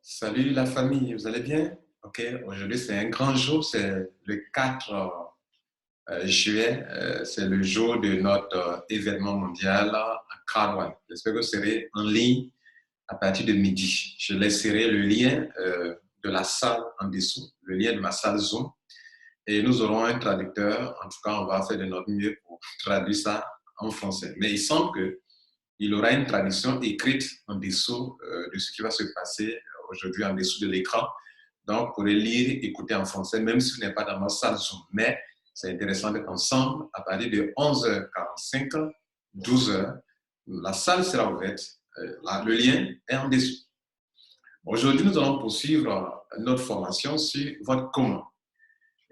Salut la famille, vous allez bien? Ok, aujourd'hui c'est un grand jour, c'est le 4 juillet, c'est le jour de notre événement mondial à Crowd. J'espère que vous serez en ligne à partir de midi. Je laisserai le lien de la salle en dessous, le lien de ma salle Zoom, et nous aurons un traducteur. En tout cas, on va faire de notre mieux pour traduire ça en français. Mais il semble que il aura une traduction écrite en dessous de ce qui va se passer aujourd'hui en dessous de l'écran. Donc, vous pourrez lire, écouter en français, même si vous n'êtes pas dans ma salle Zoom. Mais c'est intéressant d'être ensemble à partir de 11h45, 12h. La salle sera ouverte. Le lien est en dessous. Aujourd'hui, nous allons poursuivre notre formation sur votre comment.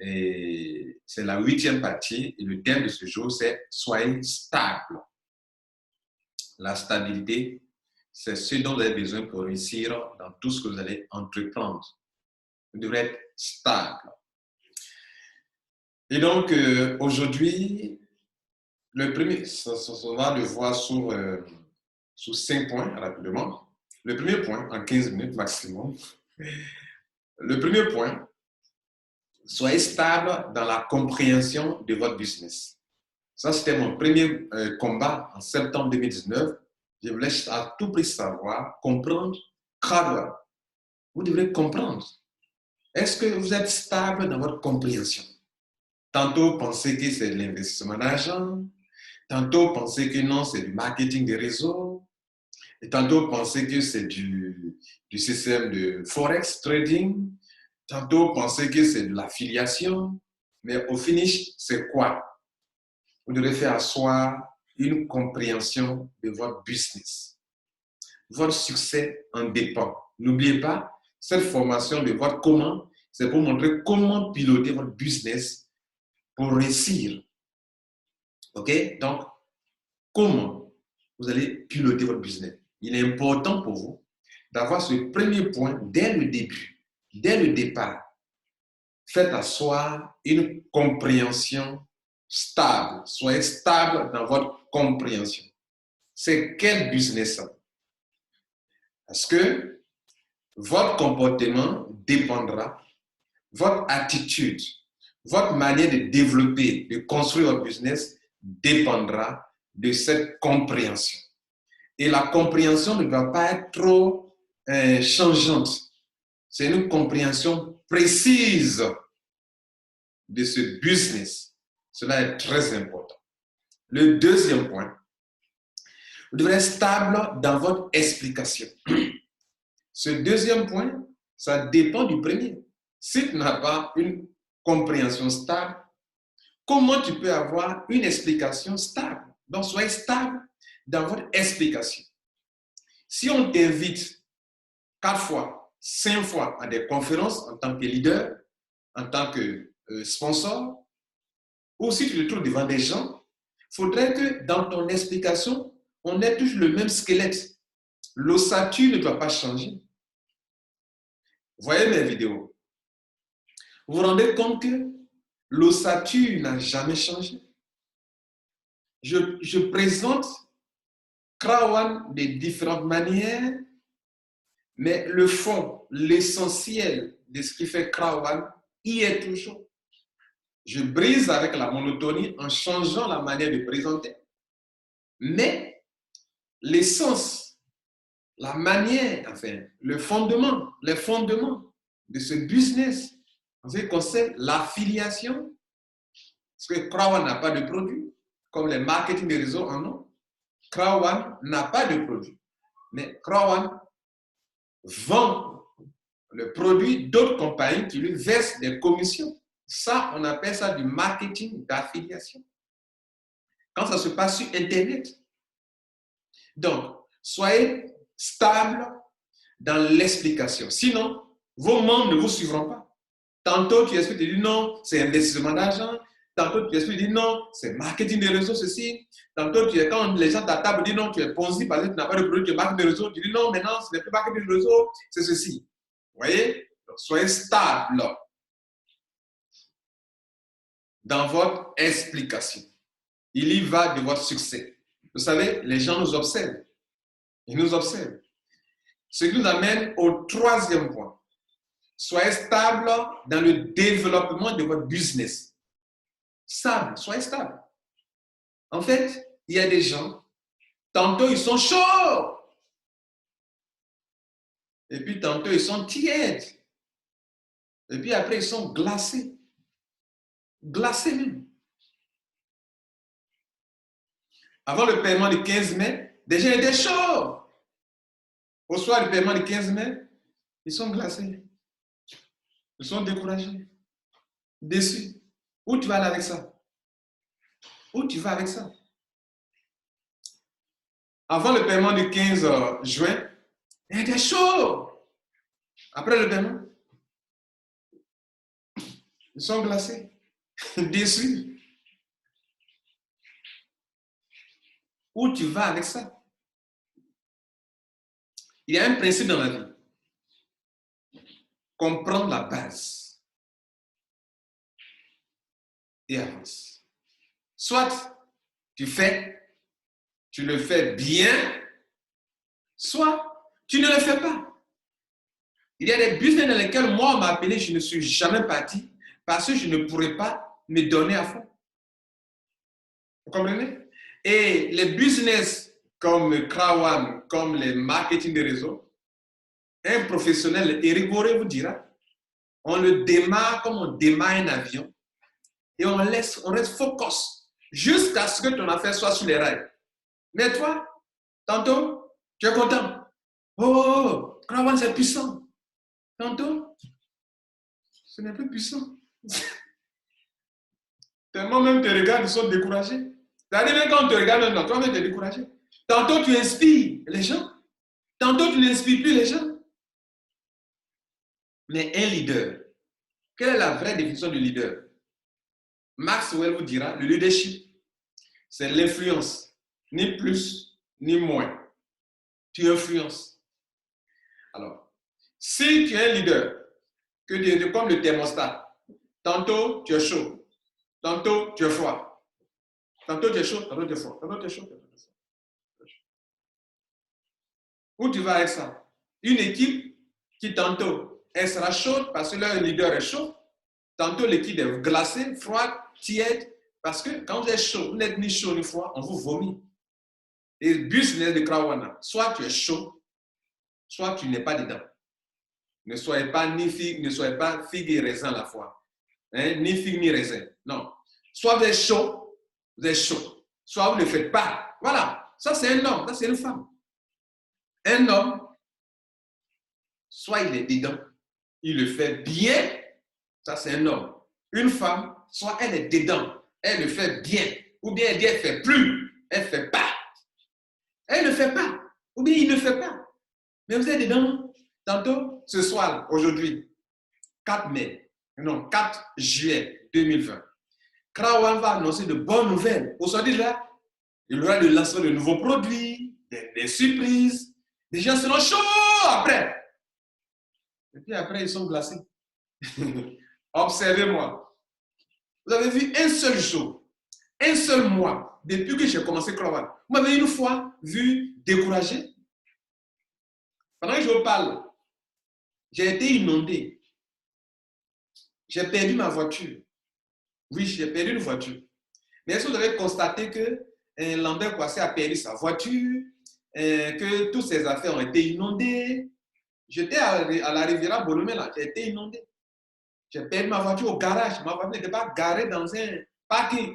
Et c'est la 8e partie. Et le thème de ce jour, c'est « Soyez stable ». La stabilité, c'est ce dont vous avez besoin pour réussir dans tout ce que vous allez entreprendre. Vous devrez être stable. Et donc, aujourd'hui, le premier, on va le voir sous 5 points rapidement. Le premier point, en 15 minutes maximum. Le premier point, soyez stable dans la compréhension de votre business. Ça, c'était mon premier combat en septembre 2019. Je voulais à tout prix savoir, comprendre, Crowd. Vous devrez comprendre. Est-ce que vous êtes stable dans votre compréhension? Tantôt, pensez que c'est de l'investissement d'argent. Tantôt, pensez que non, c'est du marketing des réseaux. Et tantôt, pensez que c'est du système de forex trading. Tantôt, pensez que c'est de l'affiliation. Mais au finish, c'est quoi? Vous devez faire asseoir une compréhension de votre business. Votre succès en dépend. N'oubliez pas, cette formation de votre comment, c'est pour montrer comment piloter votre business pour réussir. OK? Donc, comment vous allez piloter votre business? Il est important pour vous d'avoir ce premier point dès le début, dès le départ. Faites asseoir une compréhension stable. Soyez stable dans votre compréhension. C'est quel business ça? Parce que votre comportement dépendra, votre attitude, votre manière de développer, de construire votre business dépendra de cette compréhension. Et la compréhension ne doit pas être trop changeante. C'est une compréhension précise de ce business. Cela est très important. Le deuxième point, vous devrez être stable dans votre explication. Ce deuxième point, ça dépend du premier. Si tu n'as pas une compréhension stable, comment tu peux avoir une explication stable? Donc, soyez stable dans votre explication. Si on t'invite 4 fois, 5 fois à des conférences en tant que leader, en tant que sponsor, ou si tu te trouves devant des gens, il faudrait que dans ton explication, on ait toujours le même squelette. L'ossature ne doit pas changer. Voyez mes vidéos. Vous vous rendez compte que l'ossature n'a jamais changé. Je présente Crowd de différentes manières, mais le fond, l'essentiel de ce qui fait Crowd y est toujours. Je brise avec la monotonie en changeant la manière de présenter. Mais l'essence, la manière, enfin, les fondements de ce business, en ce qui concerne l'affiliation, parce que Crowd n'a pas de produit, comme les marketing des réseaux en ont. Crowd n'a pas de produit, mais Crowd vend le produit d'autres compagnies qui lui versent des commissions. Ça, on appelle ça du marketing d'affiliation. Quand ça se passe sur Internet. Donc, soyez stable dans l'explication. Sinon, vos membres ne vous suivront pas. Tantôt, tu expliques, tu dis non, c'est investissement d'argent. Tantôt, tu expliques, tu dis non, c'est marketing des réseaux, ceci. Tantôt, quand les gens t'attendent, disent non, tu es Ponzi parce que tu n'as pas de produit, tu es marketing des réseaux. Tu dis non, maintenant, ce n'est plus marketing des réseaux, c'est ceci. Vous voyez? Donc, soyez stable dans votre explication. Il y va de votre succès. Vous savez, les gens nous observent. Ils nous observent. Ce qui nous amène au troisième point. Soyez stable dans le développement de votre business. Stable, soyez stable. En fait, il y a des gens, tantôt ils sont chauds, et puis tantôt ils sont tièdes, et puis après ils sont glacés. Glacés même. Avant le paiement du 15 mai, des gens étaient chauds. Au soir du paiement du 15 mai, ils sont glacés. Ils sont découragés, déçus. Où tu vas aller avec ça? Où tu vas avec ça? Avant le paiement du 15 juin, il était chaud. Après le paiement, ils sont glacés, déçus. Où tu vas avec ça? Il y a un principe dans la vie. Comprendre la base et avance. Soit tu le fais bien, soit tu ne le fais pas. Il y a des business dans lesquels moi, on m'a appelé, je ne suis jamais parti parce que je ne pourrais pas me donner à fond. Vous comprenez? Et les business comme Krawan, comme les marketing de réseau, un professionnel, Eric Boré vous dira, on le démarre comme on démarre un avion et on reste focus jusqu'à ce que ton affaire soit sur les rails. Mais toi, tantôt, tu es content. Oh, Krawan, c'est puissant. Tantôt, ce n'est plus puissant. Tellement même tes regards, ils sont découragés. C'est-à-dire même quand on te regarde, non, toi-même, tu es découragé. Tantôt, tu inspires les gens. Tantôt, tu n'inspires plus les gens. Mais un leader, quelle est la vraie définition du leader? Maxwell vous dira, le leadership, c'est l'influence, ni plus, ni moins. Tu influences. Alors, si tu es un leader, que tu es comme le thermostat, tantôt tu es chaud, tantôt tu es froid, tantôt tu es chaud, tantôt tu es froid, tantôt tu es chaud, tantôt tu es froid. Où tu vas avec ça? Une équipe qui tantôt, elle sera chaude parce que leur leader est chaud, tantôt l'équipe est glacée, froide, tiède, parce que quand vous êtes chaud, vous n'êtes ni chaud ni froid, on vous vomit. Et le business de Krawana, soit tu es chaud, soit tu n'es pas dedans. Ne soyez pas figue et raisin à la fois. Hein? Ni figue ni raisin. Non. Soit vous êtes chaud, vous êtes chaud. Soit vous ne le faites pas. Voilà. Ça, c'est un homme. Ça, c'est une femme. Un homme, soit il est dedans, il le fait bien. Ça, c'est un homme. Une femme, soit elle est dedans, elle le fait bien. Ou bien elle dit, elle ne fait plus. Elle ne fait pas. Elle ne fait pas. Ou bien il ne fait pas. Mais vous êtes dedans. Tantôt, ce soir, aujourd'hui, 4 juillet 2020, Krawan va annoncer de bonnes nouvelles. Aujourd'hui, là, il y aura le lancement de nouveaux produits, des surprises. Les gens seront chauds après. Et puis après, ils sont glacés. Observez-moi. Vous avez vu un seul jour, un seul mois, depuis que j'ai commencé Krawan. Vous m'avez une fois vu découragé. Pendant que je vous parle, j'ai été inondé. J'ai perdu ma voiture. Oui, j'ai perdu une voiture. Mais est-ce que vous avez constaté que Lambert Kwasi a perdu sa voiture, que toutes ses affaires ont été inondées? J'étais à la Riviera Bolomé, là, j'ai été inondé. J'ai perdu ma voiture au garage. Ma voiture n'était pas garée dans un parking,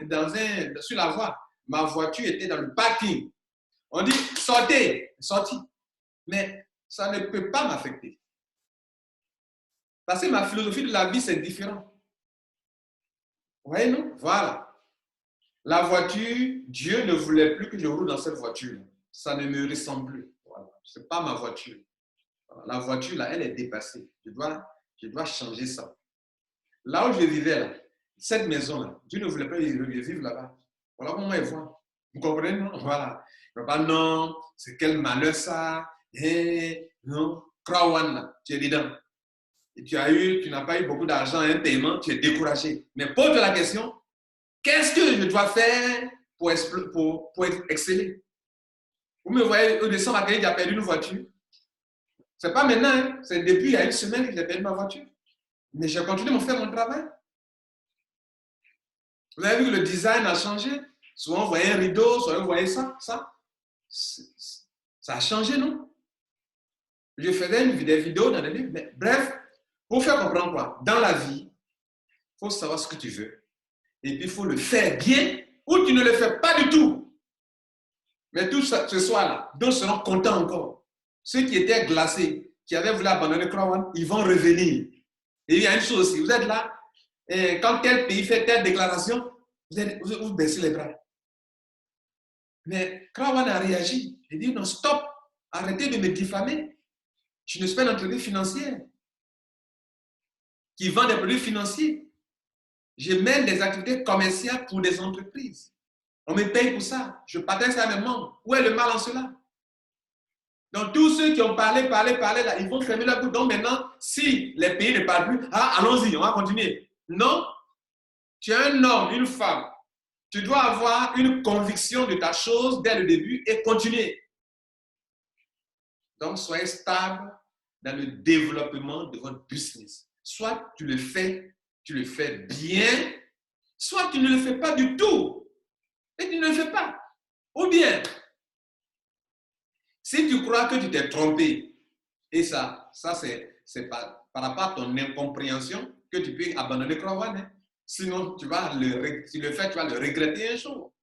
sur la voie. Ma voiture était dans le parking. On dit, sortez, sorti. Mais ça ne peut pas m'affecter. Parce que ma philosophie de la vie, c'est différent. Vous voyez, non? Voilà. La voiture, Dieu ne voulait plus que je roule dans cette voiture. Ça ne me ressemble plus. Voilà. Ce n'est pas ma voiture. Voilà. La voiture, là, elle est dépassée. Je dois changer ça. Là où je vivais, là, cette maison-là, Dieu ne voulait pas que je vive là-bas. Voilà comment il voit. Vous comprenez, non? Voilà. Non, c'est quel malheur ça. Non, Krawan, là, tu es dedans. Et tu n'as pas eu beaucoup d'argent, un paiement, tu es découragé. Mais pose-toi la question, qu'est-ce que je dois faire pour exceller? Vous me voyez, au descendre à quelqu'un qui a perdu une voiture. C'est pas maintenant, hein. C'est depuis il y a une semaine que j'ai perdu ma voiture. Mais j'ai continué à faire mon travail. Vous avez vu que le design a changé. Soit on voyait un rideau, soit on voyait ça. Ça a changé, non? Je faisais des vidéos dans les livres. Mais bref, pour faire comprendre quoi? Dans la vie, il faut savoir ce que tu veux. Et puis, il faut le faire bien ou tu ne le fais pas du tout. Mais tout ce soir-là, d'autres seront contents encore. Ceux qui étaient glacés, qui avaient voulu abandonner Crown, ils vont revenir. Et il y a une chose aussi, vous êtes là, et quand tel pays fait telle déclaration, vous baissez les bras. Mais Crown a réagi. Il dit non, stop, arrêtez de me diffamer. Je ne suis pas une entreprise financière qui vend des produits financiers. Je mène des activités commerciales pour des entreprises. On me paye pour ça. Je partage ça à mes membres. Où est le mal en cela? Donc, tous ceux qui ont parlé là, ils vont fermer leur bouche. Donc, maintenant, si les pays ne parlent plus, allons-y, on va continuer. Non, tu es un homme, une femme. Tu dois avoir une conviction de ta chose dès le début et continuer. Donc, soyez stable dans le développement de votre business. Soit tu le fais bien, soit tu ne le fais pas du tout. Et tu ne le fais pas. Ou bien, si tu crois que tu t'es trompé, et ça c'est par rapport à ton incompréhension que tu peux abandonner Crowan. Hein? Sinon, tu vas tu le fais, tu vas le regretter un jour.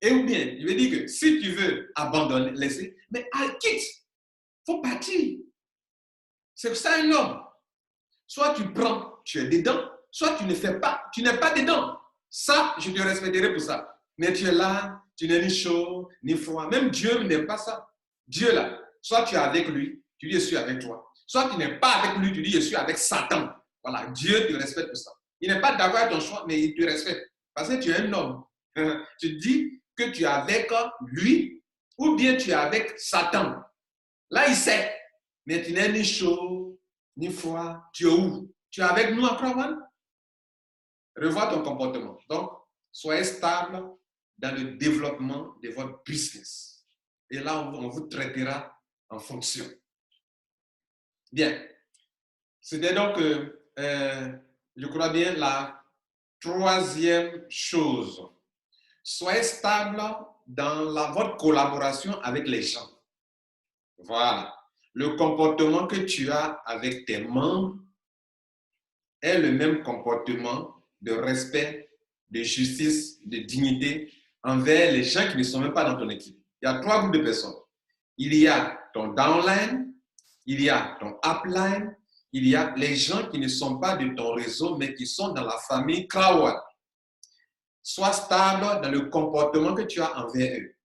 Et ou bien, je veux dire que si tu veux abandonner, laisser, mais quitte, il faut partir. C'est ça un homme. Soit tu prends, tu es dedans, soit tu ne fais pas, tu n'es pas dedans. Ça, je te respecterai pour ça. Mais tu es là, tu n'es ni chaud, ni froid. Même Dieu n'aime pas ça. Dieu là, soit tu es avec lui, tu dis je suis avec toi. Soit tu n'es pas avec lui, tu dis je suis avec Satan. Voilà, Dieu te respecte pour ça. Il n'est pas d'accord avec ton choix, mais il te respecte. Parce que tu es un homme. Tu dis que tu es avec lui ou bien tu es avec Satan. Là, il sait. Mais tu n'es ni chaud, ni froid. Tu es où? Tu es avec nous à Crowan? Revois ton comportement. Donc, soyez stable dans le développement de votre business. Et là, on vous traitera en fonction. Bien. C'était donc, je crois bien, la troisième chose. Soyez stable dans votre collaboration avec les gens. Voilà. Le comportement que tu as avec tes membres est le même comportement de respect, de justice, de dignité envers les gens qui ne sont même pas dans ton équipe. Il y a trois groupes de personnes. Il y a ton downline, il y a ton upline, il y a les gens qui ne sont pas de ton réseau, mais qui sont dans la famille Crowan. Sois stable dans le comportement que tu as envers eux.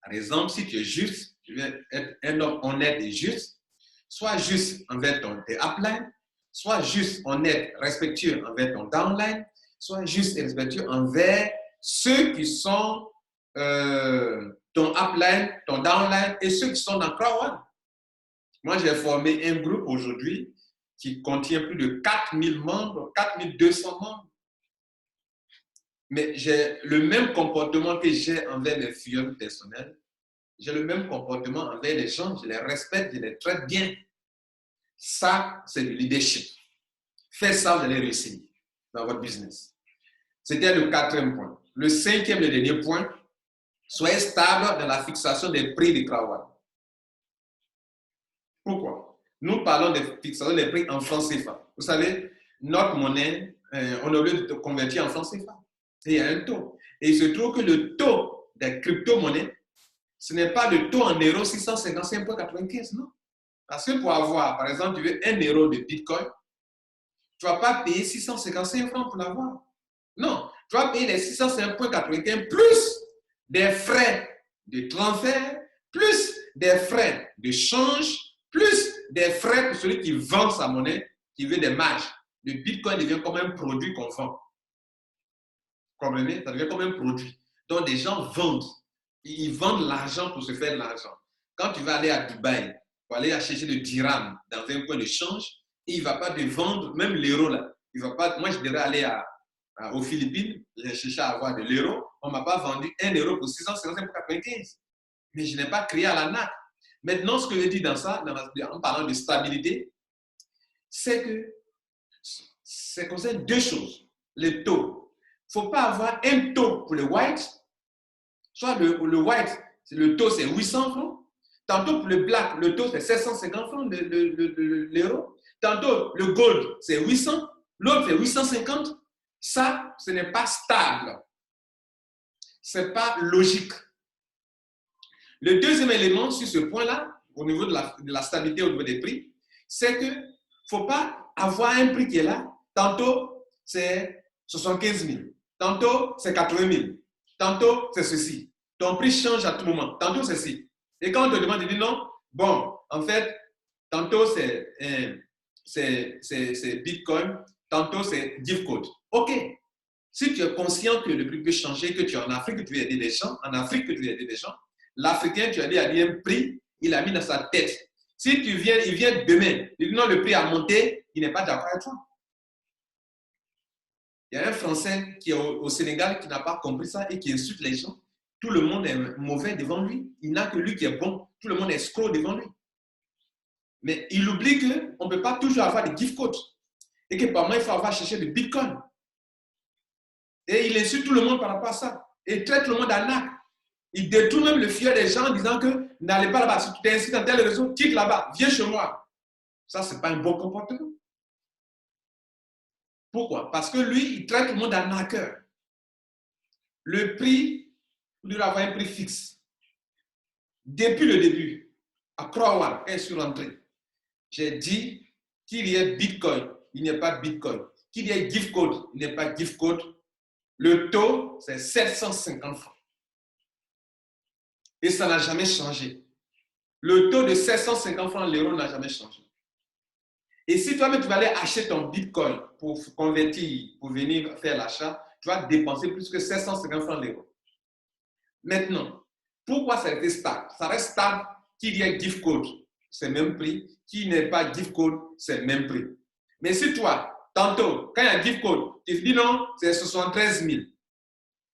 Par exemple, si tu es juste, tu veux être un homme honnête et juste, sois juste envers tes upline, sois juste honnête, respectueux envers ton downline, sois juste et respectueux envers ceux qui sont ton upline, ton downline et ceux qui sont dans Crowan. Moi, j'ai formé un groupe aujourd'hui qui contient plus de 4000 membres, 4200 membres. Mais j'ai le même comportement que j'ai envers mes filles personnelles. J'ai le même comportement envers les gens. Je les respecte, je les traite bien. Ça, c'est du leadership. Faites ça, vous allez réussir dans votre business. C'était le quatrième point. Le cinquième et dernier point, soyez stable dans la fixation des prix de Crowan. Pourquoi? Nous parlons de fixation des prix en francs CFA. Vous savez, notre monnaie, on est obligé de convertir en francs CFA. Il y a un taux. Et il se trouve que le taux des crypto-monnaies, ce n'est pas le taux en euros 655,95, non. Parce que pour avoir, par exemple, tu veux 1 euro de Bitcoin, tu ne vas pas payer 655 francs pour l'avoir. Non, tu vas payer les 605,95 plus des frais de transfert, plus des frais de change, plus des frais pour celui qui vend sa monnaie, qui veut des marges. Le Bitcoin devient comme un produit qu'on vend. Comprenez? Ça devient comme un produit. Donc, des gens vendent. Ils vendent l'argent pour se faire de l'argent. Quand tu vas aller à Dubaï, pour aller chercher le dirham dans un point de change, il ne va pas te vendre, même l'euro là. Il va pas, moi, je devrais aller aux Philippines, j'ai cherché à avoir de l'euro. On ne m'a pas vendu 1 euro pour 655,95. Mais je n'ai pas crié à la nappe. Maintenant, ce que je dis dans ça, en parlant de stabilité, c'est que ça concerne deux choses. Le taux. Il ne faut pas avoir un taux pour le white. Soit le white, le taux c'est 800 francs. Tantôt pour le black, le taux c'est 750 francs l'euro. Tantôt le gold c'est 800, l'autre c'est 850. Ça, ce n'est pas stable. Ce n'est pas logique. Le deuxième élément sur ce point-là, au niveau de la stabilité au niveau des prix, c'est qu'il ne faut pas avoir un prix qui est là. Tantôt, c'est 75 000. Tantôt, c'est 80 000. Tantôt, c'est ceci. Ton prix change à tout moment. Tantôt, c'est ceci. Et quand on te demande, tu dis non, bon, en fait, tantôt, c'est Bitcoin. Tantôt, c'est gift code. OK. Si tu es conscient que le prix peut changer, que tu es en Afrique, que tu veux aider des gens, en Afrique, que tu veux aider des gens, l'Africain, tu as dit, a dit un prix, il a mis dans sa tête. Si il vient demain, il dit non, le prix a monté, il n'est pas d'accord avec toi. Il y a un Français qui est au Sénégal qui n'a pas compris ça et qui insulte les gens. Tout le monde est mauvais devant lui. Il n'a que lui qui est bon. Tout le monde est escroc devant lui. Mais il oublie qu'on ne peut pas toujours avoir des gift codes. Et que par moment, il faut avoir cherché du Bitcoin. Et il insulte tout le monde par rapport à ça. Et il traite le monde d'arnaque. Il détourne même le fier des gens en disant que n'allez pas là-bas. Si tu t'es inscrit dans tel réseau, quitte là-bas, viens chez moi. Ça, ce n'est pas un bon comportement. Pourquoi? Parce que lui, il traite le monde d'arnaqueur. Le prix, il doit avoir un prix fixe. Depuis le début, à Crowell, quand je suis rentré, j'ai dit qu'il y ait Bitcoin, il n'y a pas Bitcoin. Qu'il y ait gift code, il n'y a pas gift code. Le taux, c'est 750 francs. Et ça n'a jamais changé. Le taux de 750 francs l'euro n'a jamais changé. Et si toi-même tu vas aller acheter ton Bitcoin pour convertir, pour venir faire l'achat, tu vas dépenser plus que 750 francs l'euro. Maintenant, pourquoi ça a été stable? Ça reste stable qu'il y ait gift code, c'est le même prix. Qu'il n'y ait pas gift code, c'est le même prix. Mais si toi, tantôt, quand il y a gift code, tu dis non, c'est 73 000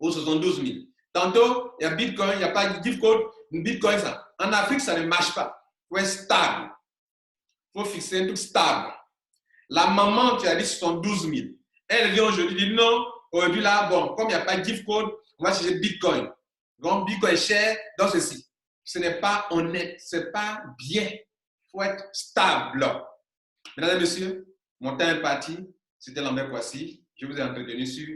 ou 72 000. Tantôt, il y a Bitcoin, il n'y a pas gift code, Bitcoin, ça. En Afrique, ça ne marche pas. Il faut être stable. Il faut fixer un truc stable. La maman, tu as dit 72 000. Elle vient aujourd'hui, dit non, aujourd'hui là, bon, comme il n'y a pas de gift code, on va chercher Bitcoin. Donc, Bitcoin est cher, donc ceci. Ce n'est pas honnête, ce n'est pas bien. Il faut être stable. Mesdames et messieurs, mon temps est parti. C'était Lambert Kouassi. Je vous ai entretenu sur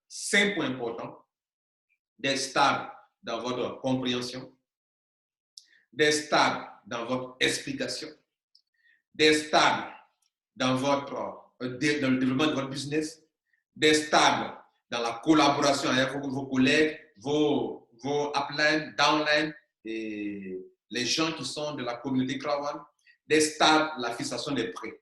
5 points importants. D'être stable dans votre compréhension, d'être stable dans votre explication, d'être stable dans le développement de votre business, d'être stable dans la collaboration avec vos collègues, vos upline, downline et les gens qui sont de la communauté Crowell, d'être stable dans la fixation des prix.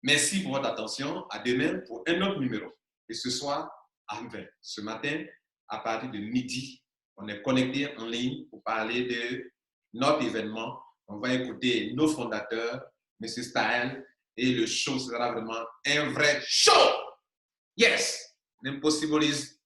Merci pour votre attention. À demain pour un autre numéro. Et ce soir, à 20. Ce matin, à partir de midi, on est connecté en ligne pour parler de notre événement. On va écouter nos fondateurs, M. Style, et le show sera vraiment un vrai show. Yes, l'impossible is